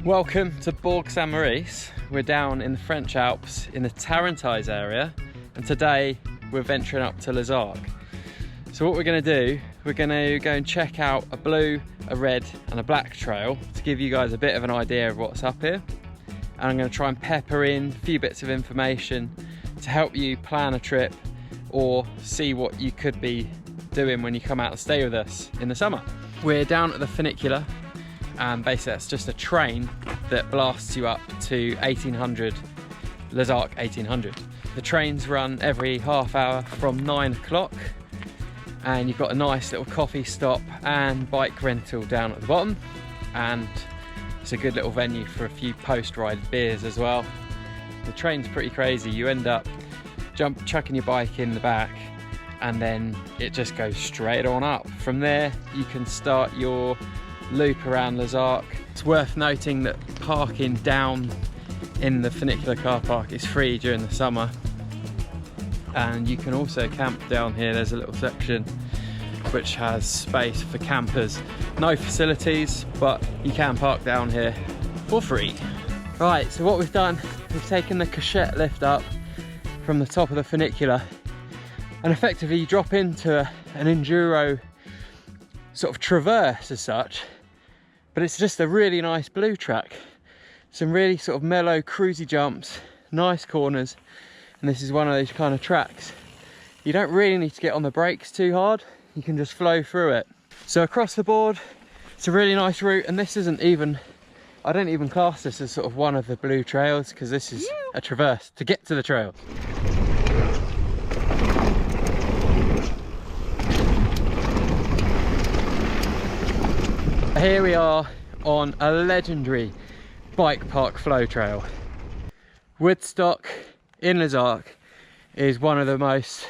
Welcome to Bourg St Mourice. We're down in the French Alps in the Tarentaise area, and today we're venturing up to Les Arcs. So what we're going to do, we're going to go and check out a blue, a red and a black trail to give you guys a bit of an idea of what's up here. And I'm going to try and pepper in a few bits of information to help you plan a trip or see what you could be doing when you come out and stay with us in the summer. We're down at the funicular, and basically that's just a train that blasts you up to 1800, Les Arcs 1800. The trains run every half hour from 9 o'clock, and you've got a nice little coffee stop and bike rental down at the bottom, and it's a good little venue for a few post-ride beers as well. The train's pretty crazy. You end up chucking your bike in the back, and then it just goes straight on up. From there you can start your loop around Les Arcs. It's worth noting that parking down in the funicular car park is free during the summer, and you can also camp down here. There's a little section which has space for campers. No facilities, but you can park down here for free. Right, so what we've done, we've taken the cachette lift up from the top of the funicular, and effectively you drop into an enduro sort of traverse as such, but it's just a really nice blue track. Some really sort of mellow cruisy jumps, nice corners, and this is one of those kind of tracks. You don't really need to get on the brakes too hard, you can just flow through it. So across the board, it's a really nice route, and this isn't even, I don't even class this as sort of one of the blue trails, because this is a traverse to get to the trails. Here we are on a legendary bike park flow trail. Woodstock in Les Arcs is one of the most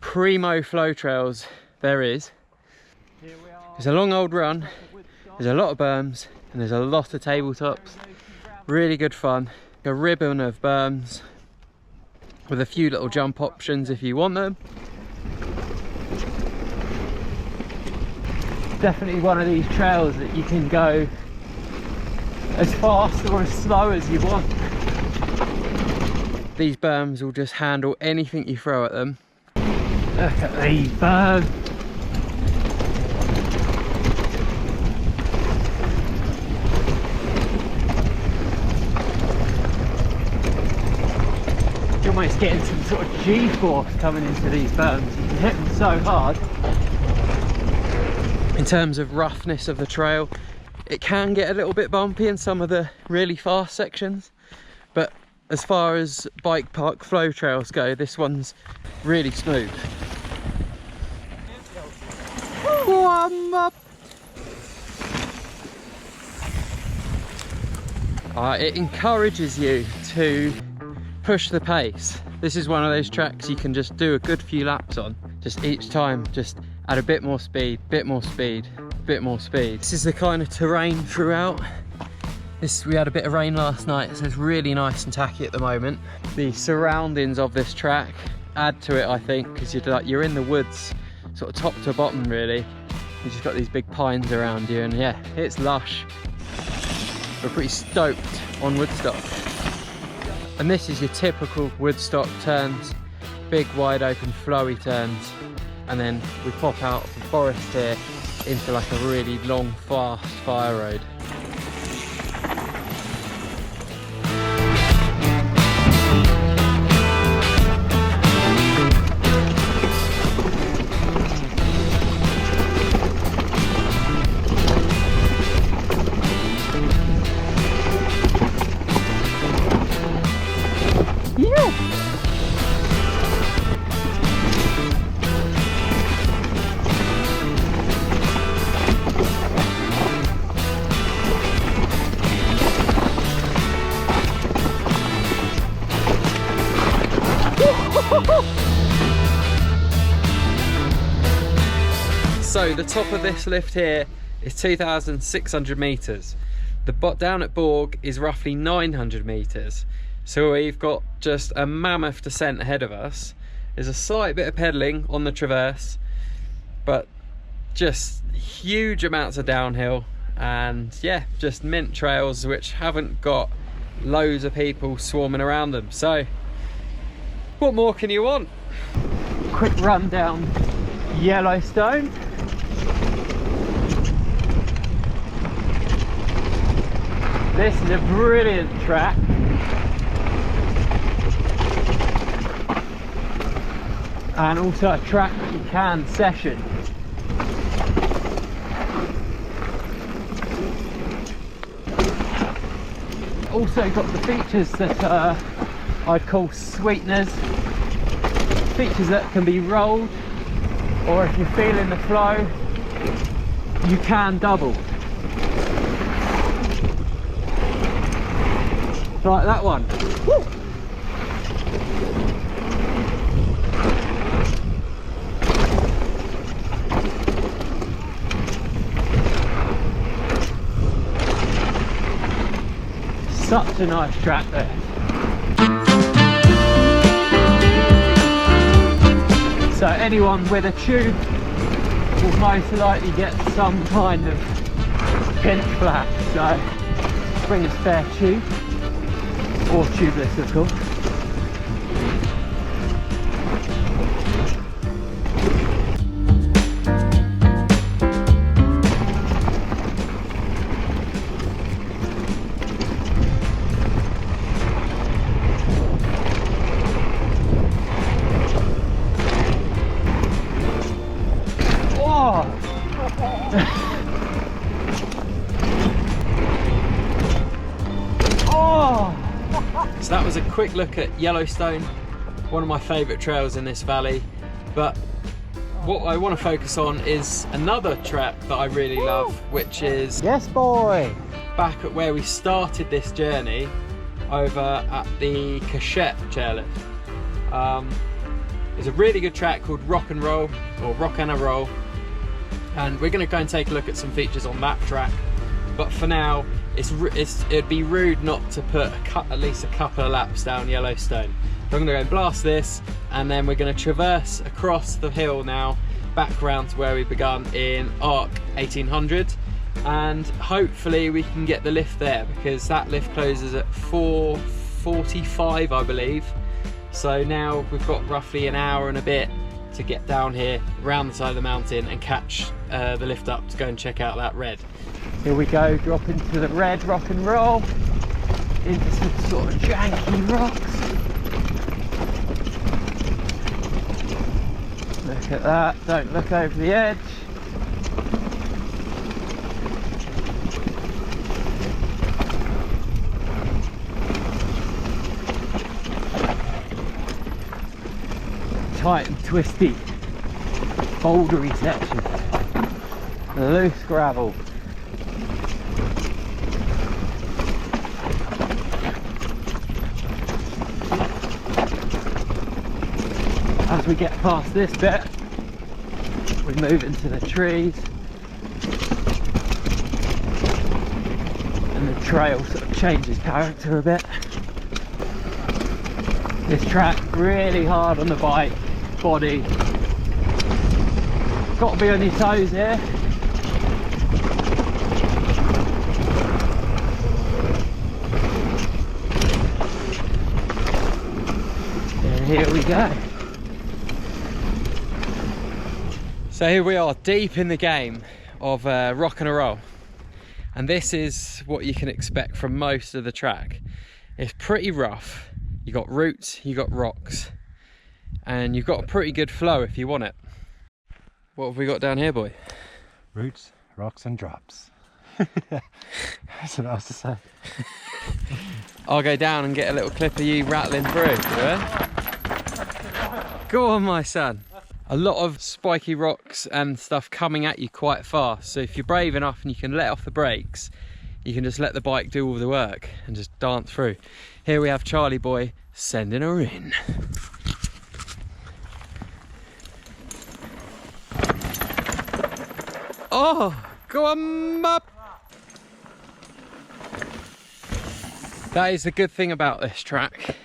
primo flow trails there is. It's a long old run, there's a lot of berms and there's a lot of tabletops. Really good fun. A ribbon of berms with a few little jump options if you want them. Definitely one of these trails that you can go as fast or as slow as you want. These berms will just handle anything you throw at them. Look at these berms. You're almost getting some sort of G-force coming into these berms. You can hit them so hard. In terms of roughness of the trail, it can get a little bit bumpy in some of the really fast sections, but as far as bike park flow trails go, this one's really smooth. It encourages you to push the pace. This is one of those tracks you can just do a good few laps on, just each time just add a bit more speed, bit more speed, bit more speed. This is the kind of terrain throughout. We had a bit of rain last night, so it's really nice and tacky at the moment. The surroundings of this track add to it, I think, because you're in the woods, sort of top to bottom really. You've just got these big pines around you, and yeah, it's lush. We're pretty stoked on Woodstock. And this is your typical Woodstock turns, big wide open flowy turns. And then we pop out of the forest here into like a really long, fast fire road. So the top of this lift here is 2,600 meters. The down at Borg is roughly 900 meters. So we've got just a mammoth descent ahead of us. There's a slight bit of pedalling on the traverse, but just huge amounts of downhill and yeah, just mint trails which haven't got loads of people swarming around them. So what more can you want? Quick run down Yellowstone. This is a brilliant track. And also a track that you can session. Also got the features that I'd call sweeteners. Features that can be rolled, or if you're feeling the flow, you can double. Like that one. Woo! Such a nice track there. So anyone with a tube will most likely get some kind of pinch flat. So bring a spare tube, or tubeless of course. So that was a quick look at Yellowstone, one of my favourite trails in this valley. But what I want to focus on is another track that I really love, which is yes boy, back at where we started this journey, over at the Cachette chairlift. It's a really good track called Rock and Roll, or Rock and a Roll, and we're going to go and take a look at some features on that track. But for now, it'd be rude not to put at least a couple of laps down Yellowstone. So I'm going to go and blast this, and then we're going to traverse across the hill now, back around to where we begun in Arc 1800, and hopefully we can get the lift there, because that lift closes at 4:45 I believe. So now we've got roughly an hour and a bit to get down here, around the side of the mountain, and catch the lift up to go and check out that red. Here we go, drop into the red Rock and Roll, into some sort of janky rocks. Look at that, don't look over the edge. Tight and twisty, bouldery section, loose gravel. As we get past this bit, we move into the trees, and the trail sort of changes character a bit. This track really hard on the bike body. Got to be on your toes here. And here we go. So here we are, deep in the game of Rock and a Roll, and this is what you can expect from most of the track. It's pretty rough. You got roots, you got rocks, and you've got a pretty good flow if you want it. What have we got down here, boy? Roots, rocks and drops. That's what I was to say. I'll go down and get a little clip of you rattling through, yeah? Go on, my son. A lot of spiky rocks and stuff coming at you quite fast, so if you're brave enough and you can let off the brakes, you can just let the bike do all the work and just dance through. Here we have Charlie boy sending her in. Oh, go on up. That is the good thing about this track,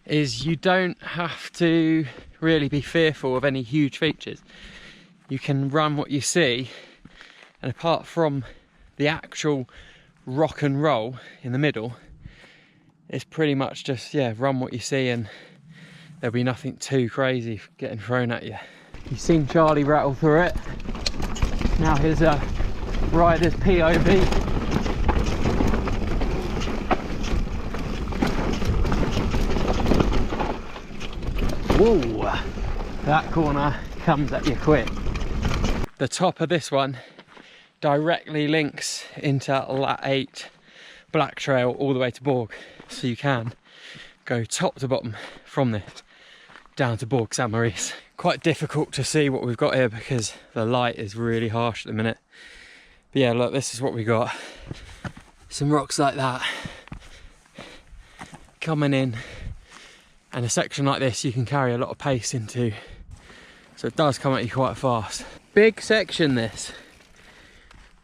is you don't have to really be fearful of any huge features. You can run what you see, and apart from the actual rock and roll in the middle is pretty much just, yeah, run what you see and there'll be nothing too crazy getting thrown at you. You've seen Charlie rattle through it. Now here's a rider's POV. Whoa! That corner comes at you quick. The top of this one directly links into Lat 8 Black Trail all the way to Borg. So you can go top to bottom from this down to Bourg St Mourice. Quite difficult to see what we've got here because the light is really harsh at the minute. But yeah, look, this is what we got. Some rocks like that coming in, and a section like this you can carry a lot of pace into, so it does come at you quite fast. Big section this.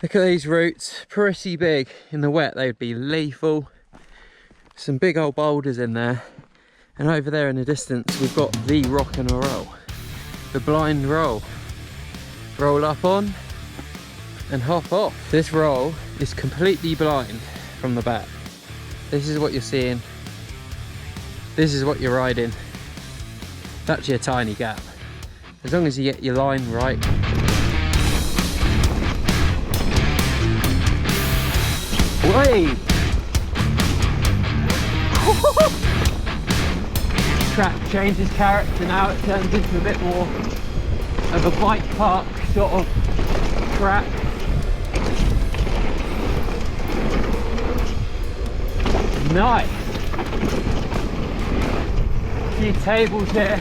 Look at these roots, pretty big. In the wet they would be lethal. Some big old boulders in there, and over there in the distance we've got the rock and roll, the blind roll. Roll up on and hop off. This roll is completely blind from the back. This is what you're seeing. This is what you're riding. It's actually a tiny gap. As long as you get your line right. Wait! Track changes character now, it turns into a bit more of a bike park sort of track. Nice! A few tables here.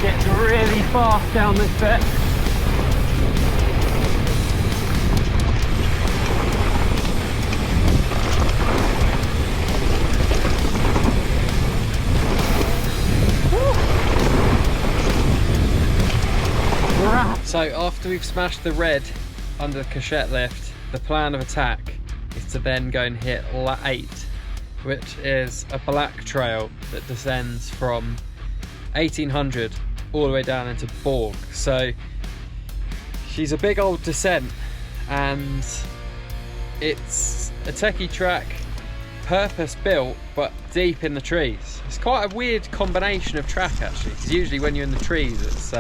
Gets really fast down this bit. So after we've smashed the red under the cachette lift, the plan of attack is to then go and hit Lat 8, which is a black trail that descends from 1800 all the way down into Borg. So she's a big old descent and it's a techie track, purpose built but deep in the trees. It's quite a weird combination of track actually, because usually when you're in the trees it's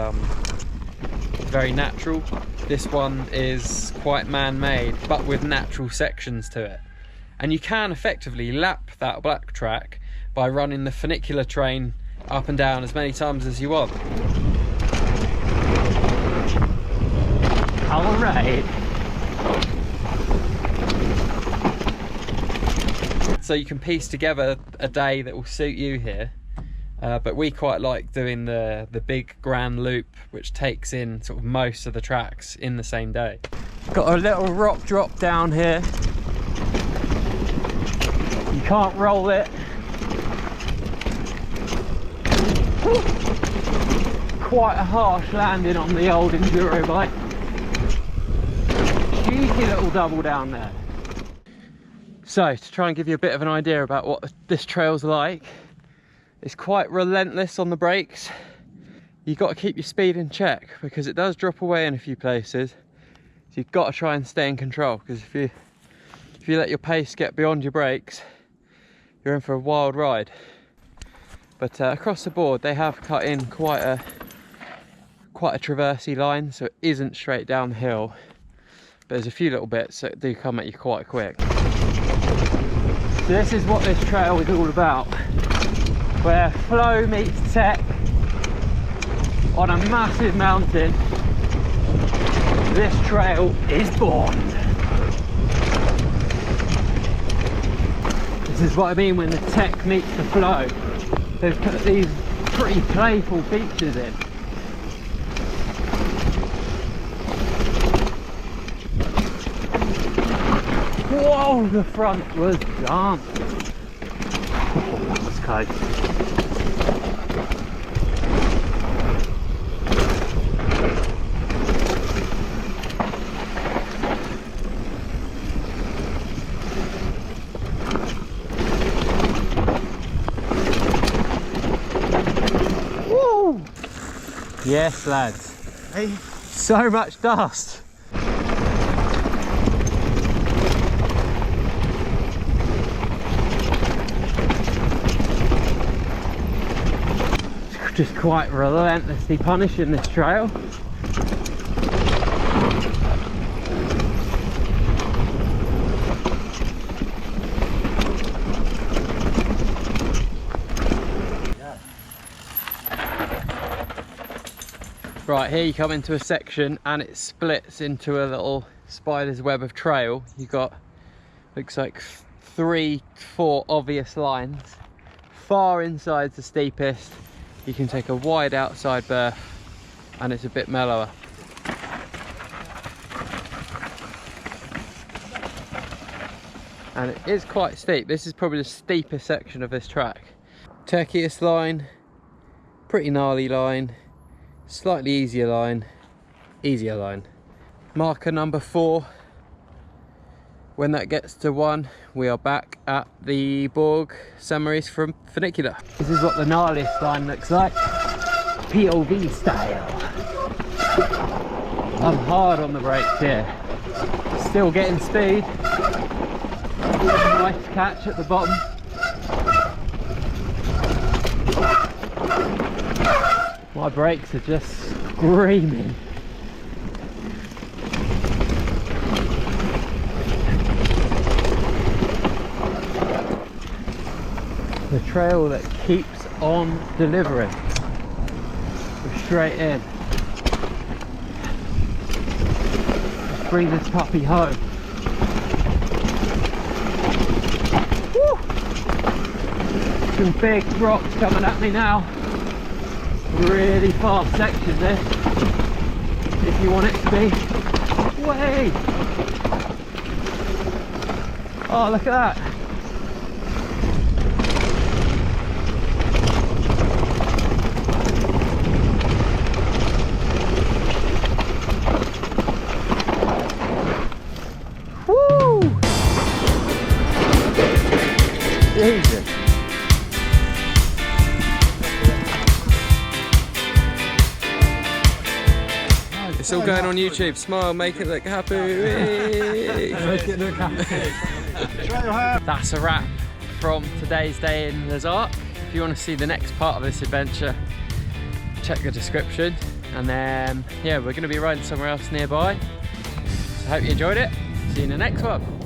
very natural. This one is quite man-made but with natural sections to it, and you can effectively lap that black track by running the funicular train up and down as many times as you want. All right. So you can piece together a day that will suit you here. But we quite like doing the big grand loop, which takes in sort of most of the tracks in the same day. Got a little rock drop down here. You can't roll it. Quite a harsh landing on the old enduro bike. Cheeky little double down there. So to try and give you a bit of an idea about what this trail's like, it's quite relentless on the brakes. You've got to keep your speed in check because it does drop away in a few places. So you've got to try and stay in control, because if you let your pace get beyond your brakes, you're in for a wild ride. But across the board they have cut in quite a traversy line, so it isn't straight down the hill. But there's a few little bits that do come at you quite quick. So this is what this trail is all about. Where flow meets tech on a massive mountain, this trail is born. This is what I mean when the tech meets the flow. They've put these pretty playful features in. Whoa, the front was dancing. Oh, that was close. Yes, lads. Hey. So much dust. Just quite relentlessly punishing this trail. Right, here you come into a section and it splits into a little spider's web of trail. You've got, looks like 3-4 obvious lines. Far inside's the steepest. You can take a wide outside berth and it's a bit mellower. And it is quite steep. This is probably the steepest section of this track. Techiest line, pretty gnarly line, slightly easier line, Marker number 4. When that gets to 1, we are back at the Bourg St Mourice from funicular. This is what the gnarliest line looks like, POV style. I'm hard on the brakes here, still getting speed. Nice catch at the bottom. My brakes are just screaming. The trail that keeps on delivering. We're straight in. Let's bring this puppy home. Woo! Some big rocks coming at me now. Really fast section this, if you want it to be. Way! Oh, look at that. Woo! Jesus. It's all going on YouTube. Smile, make it look happy. Make it look happy. That's a wrap from today's day in Les Arcs. If you want to see the next part of this adventure, check the description. And then, yeah, we're going to be riding somewhere else nearby. So I hope you enjoyed it. See you in the next one.